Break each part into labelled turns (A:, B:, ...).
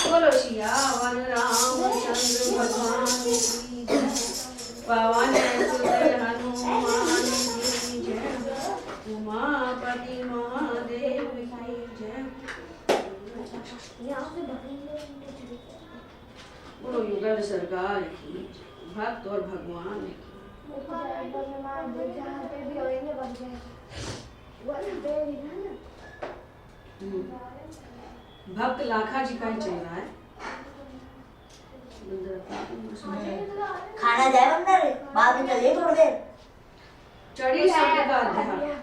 A: बोलो सियावर रामचंद्र भगवान की जय। पवन सुत हनुमान की जय। उमापति महादेव की जय। बोलो युगल सरकार की भक्त और भगवान की। भक्त लाखा जी का ही चल रहा है।
B: खाना जाए अंदर, बाद में चलिए थोड़ी देर।
A: चढ़ी शब्द का अध्याय,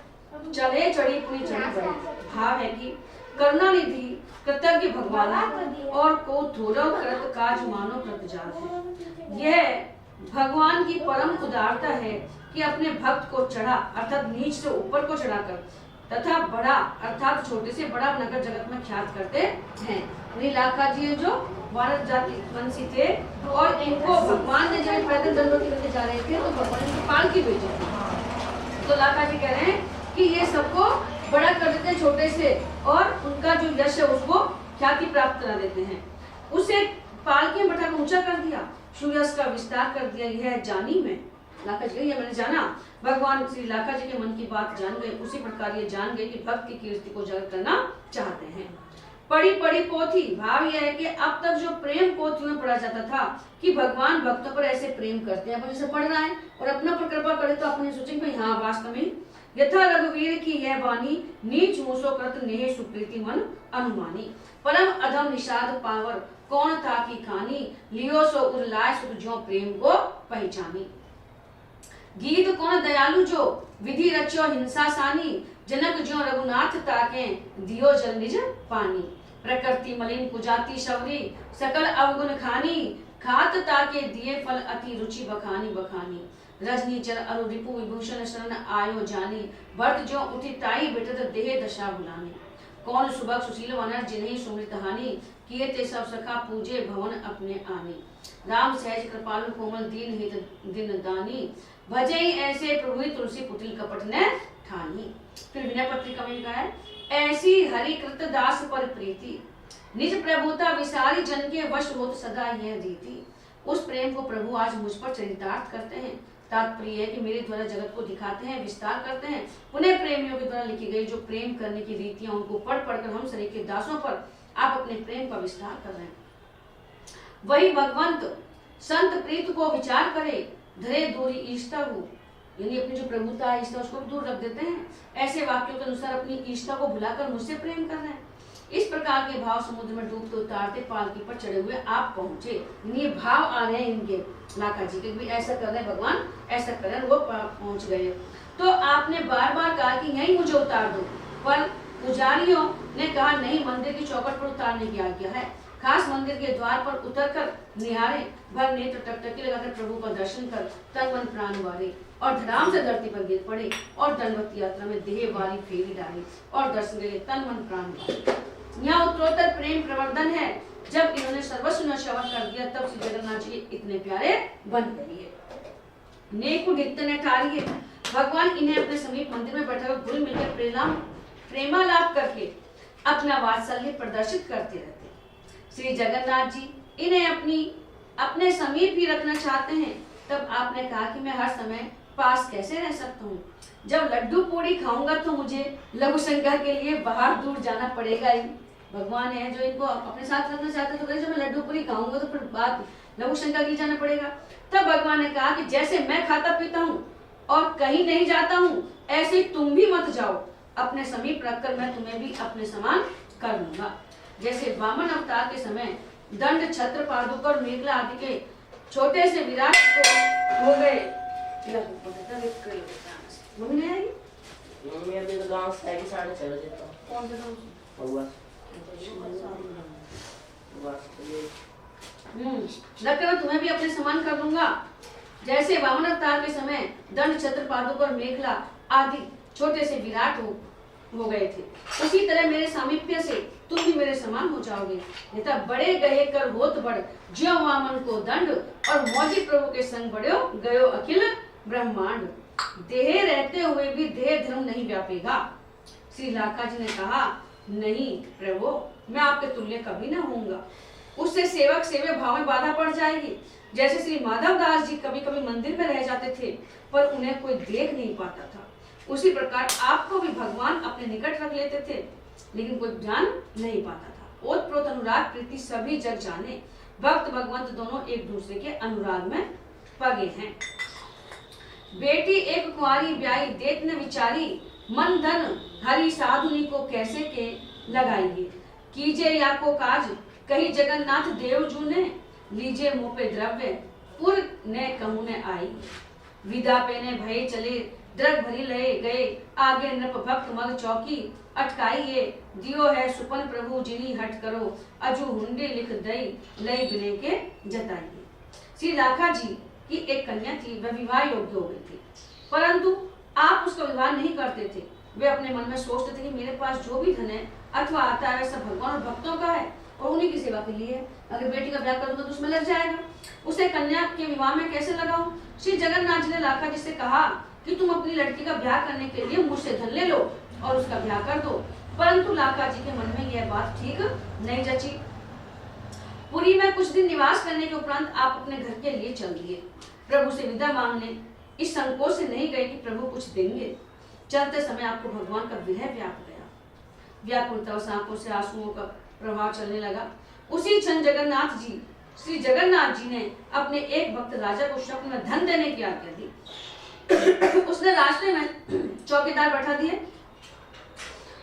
A: चले चढ़ी पूरी चढ़ी बढ़ी। भाव है कि करुणानिधि कृतज्ञ भगवान और को थोड़ो कृत काज मानो कृत जात। यह भगवान की परम उदारता है कि अपने भक्त को चढ़ा अर्थात नीच से ऊपर को चढ़ाकर तथा बड़ा अर्थात छोटे से बड़ा बनकर जगत में ख्यात करते हैं। लाखा जी जो भारत जाति वंशी थे और इनको भगवान ने जब पैदल दंडोती करके जा रहे थे तो भगवान ने पालकी भेजी थी। तो लाखा जी कह रहे हैं कि ये सबको बड़ा कर देते हैं छोटे से और उनका जो यश है उसको ख्याति प्राप्त करा देते हैं। उसे पालकी में बैठा ऊंचा कर दिया, सूर्य का विस्तार कर दिया। यह जानी मैं लाखा जी ये मैंने जाना। भगवान श्री लाखा जी के मन की बात जान गए, उसी प्रकार ये जान गए कि भक्त की कीर्ति को जागर करना चाहते हैं। पढ़ी पढ़ी पोथी, भाव यह है कि अब तक जो प्रेम पोथियों में पढ़ा जाता था कि भगवान भक्तों पर ऐसे प्रेम करते हैं, जैसे पढ़ रहा है और अपना पर कृपा करे तो अपने सोचेंगे भाई हाँ वास्तव में यथा रघुवीर की यह वाणी नीच मूसो कृत नेह सुप्रीति मन अनुमानी। परम अधम निषाद पावर कौन था की खानी, लियो सो उल्लाय सुत ज्यों प्रेम को पहचानी। गीत कौन दयालु जो विधि रचो हिंसा सानी, जनक ज्यों रघुनाथ ताके दियो जल निज पानी। प्रकृति मलिन कुजाति शौरी सकल अवगुण खानी, खात ताके दिए फल अति रुचि बखानी बखानी। रजनी चर अरु रिपु विभूषण शरण आयो जानी, भरत ज्यों उठी ताई बिटत देह दशा बुलानी। कौन सुबह सुशील वनर जिन्हें सुमृत हानि, किए ते सब सखा पूजे भवन अपने आनी। राम सहज कृपालु कोमल दीन हित दिन दानी, भजे ऐसे प्रभु तुलसी पुतिल कपट ने ठानी। फिर विनय पत्रिका में लिखा है, ऐसी हरि कृत दास पर प्रीति, निज प्रभुता विसारी जन के वश होत सदा यह रीति। उस प्रेम को प्रभु आज मुझ पर चरितार्थ करते हैं। तात्पर्य है कि मेरे द्वारा जगत को दिखाते हैं, विस्तार करते हैं। पुनः प्रेमियों के द्वारा लिखी गई जो प्रेम करने की रीतियां उनको पढ़ पढ़कर हम शरीर के दासों पर आप अपने प्रेम का विस्तार कर रहे हैं। वही भगवंत संत प्रीत को विचार करे, धरे दूरी ईष्टा हो, यानी अपनी जो प्रभुता है ईष्टा उसको दूर रख देते हैं। ऐसे वाक्यों के अनुसार अपनी ईष्टा को भुलाकर मुझसे प्रेम कर रहे हैं। इस प्रकार के भाव समुद्र में डूबते उतारते पालकी पर चढ़े हुए आप पहुंचे। ये भाव आ रहे हैं इनके लाखा जी के भी ऐसा कर रहे हैं भगवान, ऐसा कर रहे हैं, वो पहुंच गए। तो आपने बार बार कहा कि यही मुझे उतार दो, पर पुजारियों ने कहा नहीं, मंदिर की चौखट पर उतारने की आज्ञा है। खास मंदिर के द्वार पर उतरकर निहारे, भर नेत्र टकटकी लगाकर प्रभु का दर्शन कर तन मन प्राण वारे और धड़ाम से धरती पर गिर पड़े और दंडवत यात्रा में देह वाली फेरी डाली और दर्शन के लिए तन मन प्राण वारे। यहाँ उत्तरोत्तर प्रेम प्रवर्धन है। जब इन्होंने सर्वस्व नश्वर कर दिया तब श्री जगन्नाथ जी इतने प्यारे बन गए। नेकु नित्य ने ठारिये, भगवान इन्हें अपने समीप मंदिर में बैठा घुल मिलकर प्रेमालाप करके अपना वात्सल्य प्रदर्शित करते रहते। श्री जगन्नाथ जी इन्हें अपने समीप ही रखना चाहते हैं। तब आपने कहा कि मैं हर समय पास कैसे रह सकता हूँ, जब लड्डू पूड़ी खाऊंगा तो मुझे लघु शंकर के लिए बाहर दूर जाना पड़ेगा ही। भगवान है जो इनको अपने साथ रखना चाहते तो जब मैं लड्डू पूड़ी खाऊंगा तो फिर बात लघु शंकर के लिए जाना पड़ेगा। तब भगवान ने कहा कि जैसे मैं खाता पीता हूँ और कहीं नहीं जाता हूँ, ऐसे तुम भी मत जाओ। अपने समीप रखकर मैं तुम्हें भी अपने समान कर लूंगा। जैसे वामन अवतार के समय दंड छत्र पादुका और मेघला आदि के छोटे से विराट को हो गए। मम्मी नहीं आई?
C: मम्मी अभी तो गांव से आएगी 6:30 बजे। तो
A: कौन सा गाँव? लगकर मैं तुम्हें भी अपने समान कर दूंगा। जैसे वामन अवतार के समय दंड छत्र पादुका और मेघला आदि छोटे से विराट हो गए थे, उसी तरह मेरे सामीप्य से तुम भी मेरे समान हो जाओगे। नेता बड़े गए कर होत बढ़, ज्यों वामन को दंड और मौजी प्रभु के संग बढ़ो गयो अखिल ब्रह्मांड। देह रहते हुए भी देह धर्म नहीं व्यापेगा। श्री लाखा जी ने कहा नहीं प्रभु, मैं आपके तुल्य कभी ना होऊंगा। उससे सेवक सेवे भाव में बाधा पड़ जाएगी। जैसे श्री माधव दास जी कभी कभी मंदिर में रह जाते थे पर उन्हें कोई देख नहीं पाता था, उसी प्रकार आपको भी भगवान अपने निकट रख लेते थे लेकिन कोई जान नहीं पाता था। ओतप्रोत अनुराग प्रीति सभी जग जाने, भक्त भगवंत दोनों एक दूसरे के अनुराग में पगे हैं। बेटी एक कुंवारी ब्याई देत न विचारी, मन धन हरि साधुनी को कैसे के लगाइए। कीजे या को काज कही जगन्नाथ देव जू ने, लीजिए मुँह पे द्रव्य, पुर ने कहूँ ने आई। विदा पे ने भये चले, द्रग भरी लए गए, आगे नृप भक्त मग चौकी, अटकाइए दियो है सुपन प्रभु जिनी हट करो, अजू हुंडे लिख दई लई बिने के जताइए। श्री लाखा जी की एक कन्या थी, वह विवाह योग्य हो गई थी, परंतु आप उसका विवाह नहीं करते थे। वे अपने मन में सोचते थे कि मेरे पास जो भी धन है अथवा आता है सब भगवान और भक्तों का है और उन्हीं की सेवा के लिए है। अगर बेटी का ब्याह कर दूंगा तो उसमें लग जाएगा, उसे कन्या के विवाह में कैसे लगाऊं? श्री जगन्नाथ जी ने लाखा जी से कहा कि तुम अपनी लड़की का ब्याह करने के लिए मुझसे धन ले लो और उसका ब्याह कर दो, परंतु लाखा जी के मन में यह बात ठीक नहीं जची। पुरी में कुछ दिन निवास करने के उपरांत आप अपने घर के लिए चल दिए। प्रभु से विदा मांगने इस संकोच से नहीं गए कि प्रभु कुछ देंगे। चलते समय आपको भगवान का विरह व्याप गया, व्याकुलता और आंखों से आंसुओं का प्रवाह चलने लगा। उसी क्षण जगन्नाथ जी, श्री जगन्नाथ जी ने अपने एक भक्त राजा को स्वप्न में धन देने की आज्ञा दी। उसने रास्ते में चौकीदार बैठा दिए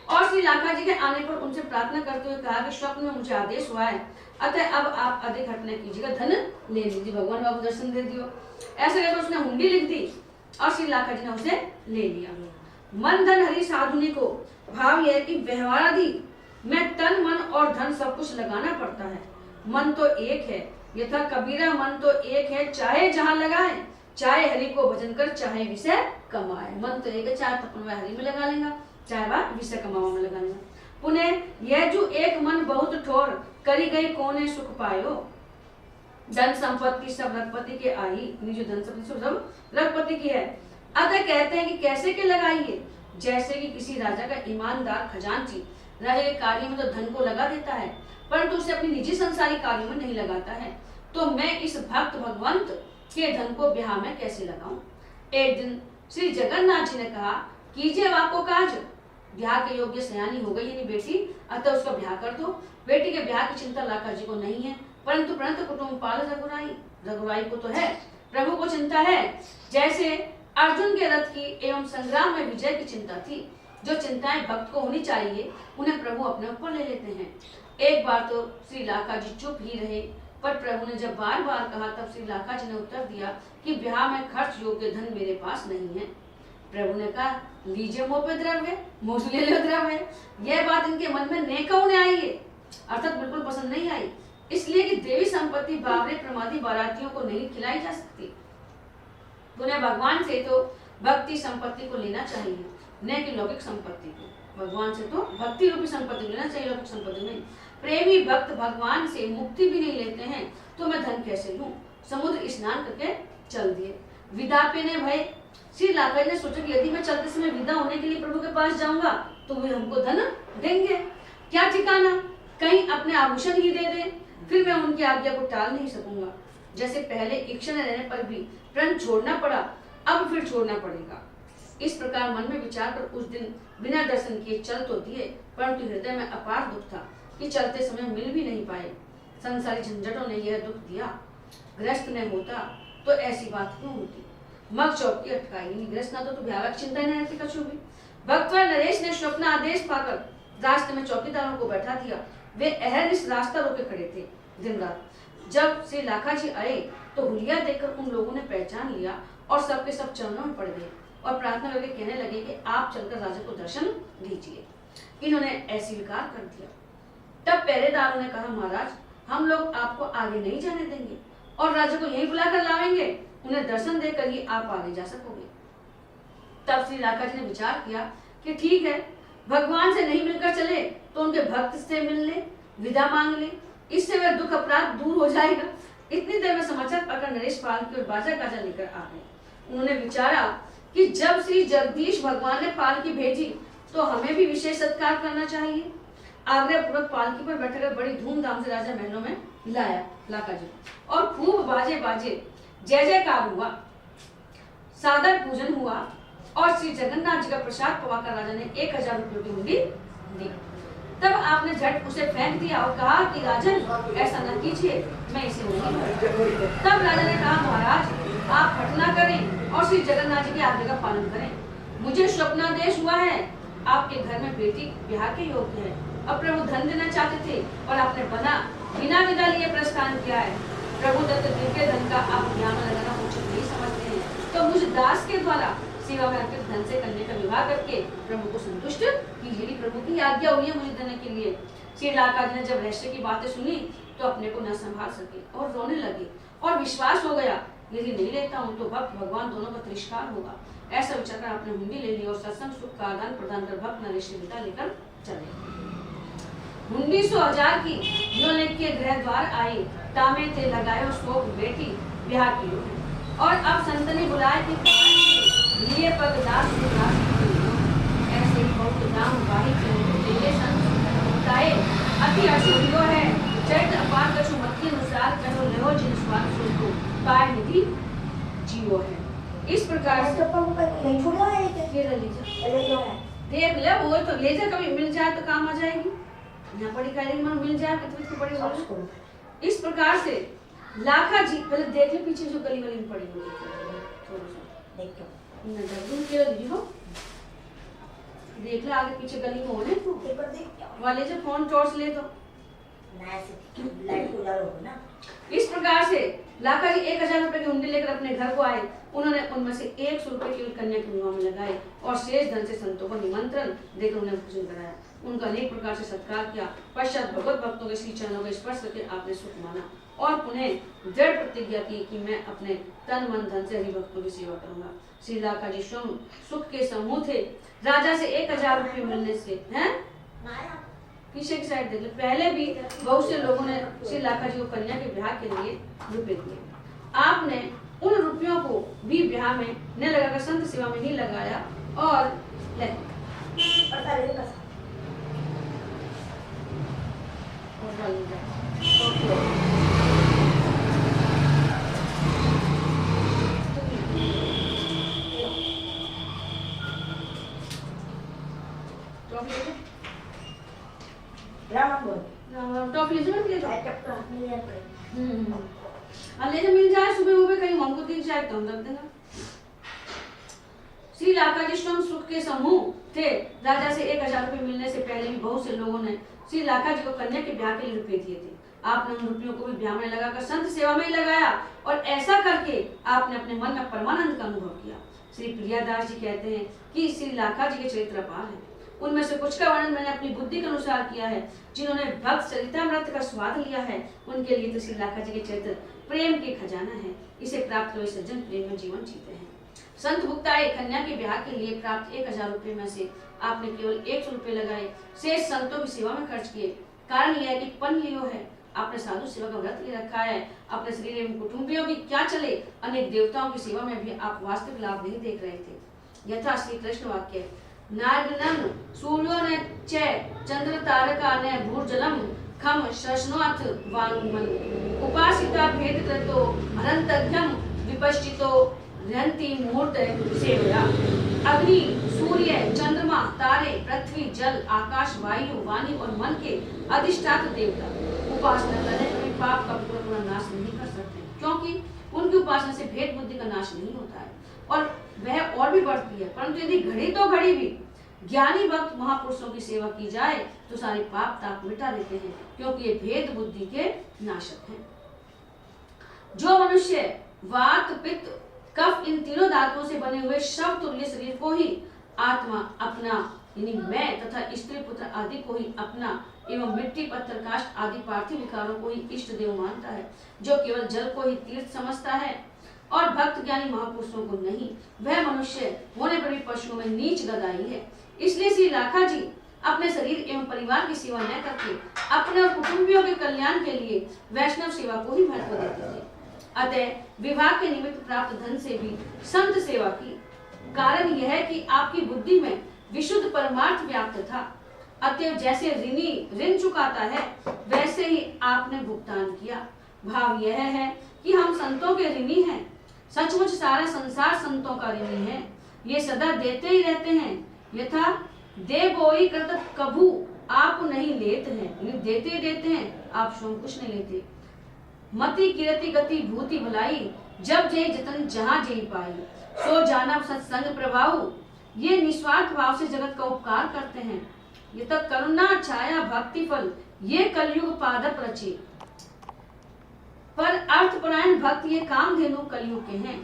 A: और श्री लाखा जी के आने पर उनसे प्रार्थना करते हुए कहा कि स्वप्न में मुझे आदेश हुआ है, अतः अब आप अधिक हट न कीजिएगा, धन ले लीजिए, भगवान बाबू दर्शन दे दियो। ऐसे कहकर उसने हुंडी लिख दी और श्री लाखा जी ने उसे ले लिया। मन धन हरि साधुनी को भाव यह कि व्यवहारादि में तन मन और धन सब कुछ लगाना पड़ता है। मन तो एक है, यथा कबीरा मन तो एक है, चाहे जहां लगाए, चाहे हरि को भजन कर, चाहे विषय कमाए। मन तो एक है, चाहे तपन हरि में लगा लेगा, चाहे वह विषय कमावा में लगा लेगा। पुनः यह जो एक मन बहुत ठोर, करी गई कोने सुख पायो। धन संपत्ति सब रघुपति के आई, जो धन संपत्ति सब रघुपति की है। अतः कहते हैं कि कैसे के लगाइए, जैसे कि किसी राजा का ईमानदार खजांची राजा के कार्य में तो धन को लगा देता है, परंतु उसे अपनी निजी संसारी कार्यों में नहीं लगाता है, तो मैं इस भक्त भगवंत के धन को ब्याह में कैसे लगाऊं। एक दिन श्री जगन्नाथ जी ने कहा, कीजिए आपको काज, ब्याह के योग्य सयानी हो गई यानी बेटी, अतः उसका ब्याह कर दो। बेटी के ब्याह की चिंता लाखा जी को नहीं है, परंतु कुटुंब पाल रघुराई को तो है, प्रभु को चिंता है। जैसे अर्जुन के रथ की एवं संग्राम में विजय की चिंता थी, जो चिंताएं भक्त को होनी चाहिए उन्हें प्रभु अपने ऊपर ले लेते हैं। एक बार तो श्री लाखा जी चुप ही रहे, पर प्रभु ने जब बार बार कहा तब श्री लाखा जी ने उत्तर दिया कि ब्याह में खर्च योग्य धन मेरे पास नहीं है। प्रभु ने कहा, लीजिए मुँह पे द्रव्य, मुँह से ले लो द्रव्य। यह बात इनके मन में नेका ने आई है, अर्थात बिल्कुल पसंद नहीं आई, इसलिए कि देवी संपत्ति बावरे प्रमादी बारातियों को नहीं खिलाई जा सकती। पुनः भगवान से तो भक्ति संपत्ति को लेना चाहिए, न कि लौकिक संपत्ति को। भगवान से तो भक्ति रूपी संपत्ति को लेना चाहिए, लौकिक संपत्ति नहीं। प्रेमी भक्त भगवान से मुक्ति भी नहीं लेते हैं, तो मैं धन कैसे लूं? समुद्र स्नान करके चल दिए। विदा पे ने भय, श्री लाखा जी ने सोचा कि यदि मैं चलते समय विदा होने के लिए प्रभु के पास जाऊंगा तो वे हमको धन देंगे, क्या ठिकाना, कहीं अपने आभूषण ही दे दे, फिर मैं उनकी आज्ञा को टाल नहीं सकूंगा। जैसे पहले इच्छा न रहने पर भी प्रण छोड़ना पड़ा, अब फिर छोड़ना पड़ेगा। इस प्रकार मन में विचार कर उस दिन बिना दर्शन किए चल तो दिए, परंतु हृदय में अपार दुख था कि चलते समय मिल भी नहीं पाए। संसारी झंझटों ने यह दुख दिया, ग्रस्त न होता तो ऐसी बात क्यों होती। मग चौकी अटकाई, ग्रस्त ना तो भयावह चिंता नहीं रहती कछु भी। भक्तवर नरेश ने स्वप्न आदेश पाकर रास्ते में चौकीदारों को बैठा दिया। वे अहरनिश रास्ता रोके खड़े थे दिन रात। जब श्री लाखा जी आए तो हुलिया देखकर उन लोगों ने पहचान लिया और सबके सब चरणों में पड़ गए और प्रार्थना करके कहने लगे कि आप चलकर राजा को दर्शन दीजिए। इन्होंने अस्वीकार कर दिया। तब पहरेदारों ने कहा, महाराज हम लोग आपको आगे नहीं जाने देंगे और राजा को यहीं बुलाकर लावेंगे, उन्हें दर्शन देकर ही आप आगे जा सकोगे। तब श्री लाखा जी ने विचार किया कि ठीक है, भगवान से नहीं मिलकर चले तो उनके भक्त से मिल ले, विदा मांग ले, इससे वह दुख अपराध दूर हो जाएगा। इतनी देर में समाचार पाकर नरेश पाल की ओर बाजा गाजा लेकर आ गए। उन्होंने विचारा कि जब श्री जगदीश भगवान ने पालकी भेजी तो हमें भी विशेष सत्कार करना चाहिए। आग्रह पूर्वक पालकी पर बैठकर बड़ी धूमधाम से राजा महलों में लाया लाखा जी और खूब बाजे बाजे जय जयकार हुआ, सादर पूजन हुआ और श्री जगन्नाथ जी का प्रसाद पवाकर राजा ने 1000 रुपयों की हुंडी दी। तब आपने झट उसे फेंक दिया और कहा कि राजन ऐसा न कीजिए, मैं इसे नहीं लूंगा। तब राजा ने कहा, महाराज आप हट ना करें और श्री जगन्नाथ जी की आज्ञा का पालन करें। मुझे स्वप्नादेश हुआ है, आपके घर में बेटी ब्याह के योग्य है। अब प्रभु धन देना चाहते थे और आपने बिना विदा लिए प्रस्थान किया है। प्रभु दत्त दिव्य धन का आप ज्ञान लगाना उचित नहीं समझते हैं, तो मुझ दास के द्वारा सेवा में अर्पित धन से कन्या का विवाह करके प्रभु को संतुष्ट कीजिए। प्रभु की आज्ञा हुई है मुझे देने के लिए। श्री लाखा जी ने जब रहस्य की बातें सुनी तो अपने को न संभाल सके और रोने लगे और विश्वास हो गया यदि नहीं लेता हूँ तो भक्त भगवान दोनों का तिरस्कार होगा। ऐसा विचार कर आपने हुंडी ले ली और सत्संग सुख का आदान प्रदान कर भक्त नरेश की विदा लेकर चले। हुंडी 100,000 की जो लेके गृह द्वार आई, तामे थे लगायो शोक बेटी ब्याह की और अब संतनी बुलाए कि लिए पग दास ऐसे ही बहुत दाम वाही के संताए अति अशुभ है चैत्र अपार कछु मत अनुसार कहो लेहो जिन स्वाद सुनको पाए निधि जीवो है। इस प्रकार से
B: नहीं छोड़ा है
A: ये ले लीजिए, देख ले वो तो ले जा, कभी मिल जाए तो काम आ जाएगी। यहाँ पड़ी करेंगे मन मिल जाए तो बड़ी बोल। इस प्रकार से लाखा जी पहले देख ले पीछे जो गली गली में पड़ी होगी थोड़ा सा
B: देख लो
A: नजर दूर के लीजिए हो, देख ले आगे पीछे गली में होने तो
B: एक बार देख
A: वाले जो फोन टॉर्च ले तो
B: नया से लाइट को डालो ना।
A: इस प्रकार से लाखा जी 1,000 रुपए की हुंडी लेकर अपने घर को आए। उन्होंने उनमें से 100 रुपए केवल कन्या के विवाह में लगाए और शेष धन से संतों को निमंत्रण देकर उन्हें भोजन कराया। उनका अनेक प्रकार से सत्कार किया। पश्चात भगवत भक्तों के श्री चरणों को स्पर्श करके आपने सुख माना और पुनः दृढ़ प्रतिज्ञा की कि मैं अपने तन मन धन से हरि भक्तों की सेवा करूंगा। श्री लाखा जी स्वयं सुख के समूह थे। राजा से 1,000 रुपए मिलने से हैं पीछे की साइड देख लो, पहले भी बहुत से लोगों ने श्री लाखा जी को कन्या के ब्याह के लिए रुपए दिए। आपने उन रुपयों को भी ब्याह में न लगाकर संत सेवा में ही लगाया और टॉफी ले जाओ ले जा मिल जाए सुबह उबे कहीं हमको दिख जाए तो हम रख देना। श्री लाखा जी स्वयं सुख के समूह थे। राजा से 1,000 रुपए मिलने से पहले भी बहुत से लोगों ने श्री लाखा जी को कन्या के ब्याह के लिए रुपए दिए थे। आपने उन रुपयों को भी ब्याह में लगाकर संत सेवा में ही लगाया और ऐसा करके आपने अपने मन में परमानंद का अनुभव किया। श्री प्रियादास जी कहते हैं कि श्री लाखा जी के चरित्र अपार है। उनमें से कुछ का वर्णन मैंने अपनी बुद्धि के अनुसार किया है। जिन्होंने भक्त चरितामृत का स्वाद लिया है उनके लिए तो श्री लाखा जी के चरित्र प्रेम के खजाना है। इसे प्राप्त हुए सज्जन प्रेम में जीवन जीते हैं। संत भुक्ताए कन्या के ब्याह के लिए प्राप्त 1,000 रुपए में से आपने केवल 100 रुपए लगाए, शेष संतों की सेवा में खर्च किए। कारण यह है कि पन लियो है, आपने साधु सेवा का व्रत ले रखा है। अपने शरीर एवं कुटुंबियों की क्या चले, अनेक देवताओं की सेवा में भी आप वास्तविक लाभ नहीं देख रहे थे। यथा श्री कृष्ण वाक्य नागनन सूर्यो ने चंद्र तारका ने भूर्जलम खम शशनोथ वांगमन उपासिता भेद कृतो हरंतघ्यम विपश्चितो रहंती मूर्त सेवया। अग्नि सूर्य चंद्रमा तारे पृथ्वी जल आकाश वायु वाणी और मन के अधिष्ठात्र देवता उपासना करने पर पाप का पूरा नाश नहीं कर सकते, क्योंकि उनकी उपासना से भेद बुद्धि का नाश नहीं होता है और वह और भी बढ़ती है। परंतु यदि घड़ी तो घड़ी भी ज्ञानी भक्त महापुरुषों की सेवा की जाए तो सारे पाप ताप मिटा देते हैं, क्योंकि ये भेद बुद्धि के नाशक हैं। जो मनुष्य वात पित्त कफ इन तीनों धातुओं से बने हुए शव तुल्य शरीर को ही आत्मा अपना यानी मैं तथा स्त्री पुत्र आदि को ही अपना एवं मिट्टी पत्थर काष्ठ आदि पार्थिव विकारों को ही इष्ट देव मानता है, जो केवल जल को ही तीर्थ समझता है और भक्त ज्ञानी महापुरुषों को नहीं, वह मनुष्य होने पर भी पशुओं में नीच गदाई है। इसलिए श्री लाखा जी अपने शरीर एवं परिवार की सेवा न करके अपने और कुटुंबियों के कल्याण के लिए वैष्णव सेवा को ही महत्व देते थे। अतः विवाह के निमित्त प्राप्त धन से भी संत सेवा की। कारण यह है कि आपकी बुद्धि में विशुद्ध परमार्थ व्याप्त था। अतः जैसे ऋणी ऋण चुकाता है वैसे ही आपने भुगतान किया। भाव यह है कि हम संतों के ऋणी हैं। सचमुच सारा संसार संतों का ऋणी है। ये सदा देते ही रहते हैं। यथा दे बोई कर कभू आप नहीं लेते हैं, देते ही देते हैं, आप स्वयं कुछ नहीं लेते। मति किरति गति भूति भलाई जब जय जतन जहाँ जय पाई सो जाना सत्संग प्रभाव। ये निस्वार्थ भाव से जगत का उपकार करते हैं। ये तक करुणा छाया भक्ति फल ये कलयुग पादप रचे। पर अर्थपरायण भक्त ये कामधेनु कलयुग के हैं।